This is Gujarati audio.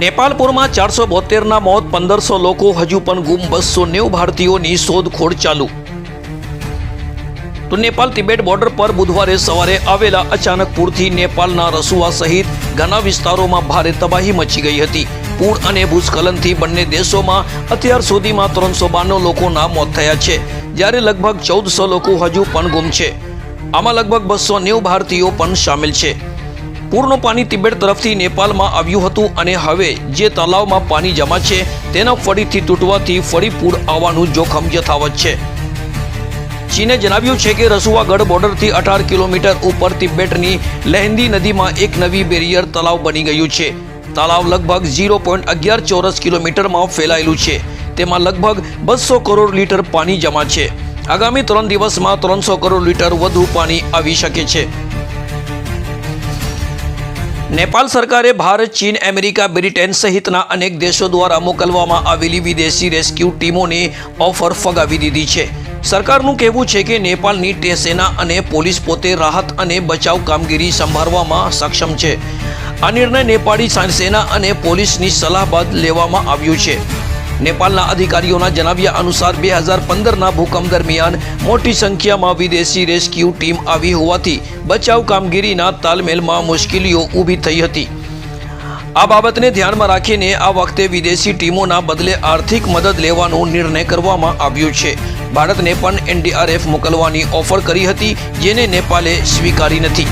નેપાલપુરમાં 472ના મોત, 1500 લોકો હજુ પણ ગુમ, 290 ભારતીયોની શોધખોળ ચાલુ. તો નેપાલ તિબેટ બોર્ડર પર બુધવારે સવારે આવેલા અચાનક પૂરથી નેપાળના રસુઆ સહિત ઘણા વિસ્તારોમાં ભારે તબાહી મચી ગઈ હતી. પૂર અને ભૂસ્ખલનથી બંને દેશોમાં અત્યાર સુધીમાં 392 લોકોના મોત થયા છે, જ્યારે લગભગ 1400 લોકો હજુ પણ ગુમ છે. આમાં લગભગ 290 ભારતીયો પણ સામેલ છે. પૂરનું પાણી તિબેટ તરફથી નેપાળમાં આવ્યું હતું અને હવે જે તળાવમાં પાણી જમા છે તેના ફરીથી તૂટવાથી ફરી પૂર આવવાનું જોખમ યથાવત છે. ચીને જણાવ્યું છે કે રસુઆગઢ બોર્ડરથી 18 કિલોમીટર ઉપર તિબેટની લહેંદી નદીમાં એક નવી બેરિયર તળાવ બની ગયું છે. તળાવ લગભગ 0.11 ચોરસ કિલોમીટરમાં ફેલાયેલું છે. તેમાં લગભગ 200 કરોડ લીટર પાણી જમા છે. આગામી 3 દિવસમાં 300 કરોડ લીટર વધુ પાણી આવી શકે છે. નેપાળ સરકારે ભારત, ચીન, અમેરિકા, બ્રિટન સહિતના અનેક દેશો દ્વારા મોકલવામાં આવેલી વિદેશી રેસ્ક્યુ ટીમોની ઓફર ફગાવી દીધી છે. સરકારનું કહેવું છે કે નેપાળની સેના અને પોલીસ પોતે રાહત અને બચાવ કામગીરી સંભાળવામાં સક્ષમ છે. આ નિર્ણય નેપાળી સેના અને પોલીસની સલાહ બાદ લેવામાં આવ્યું છે. નેપાળના અધિકારીઓના જણાવ્યા અનુસાર 2015ના ભૂકંપ દરમિયાન મોટી સંખ્યામાં વિદેશી રેસ્ક્યુ ટીમ આવી હોવાથી બચાવ કામગીરીના તાલમેલમાં મુશ્કેલીઓ ઊભી થઈ હતી. આ બાબતને ધ્યાનમાં રાખીને આ વખતે વિદેશી ટીમોના બદલે આર્થિક મદદ લેવાનો નિર્ણય કરવામાં આવ્યો છે. ભારતને પણ NDRF મોકલવાની ઓફર કરી હતી, જેને નેપાળે સ્વીકારી નથી.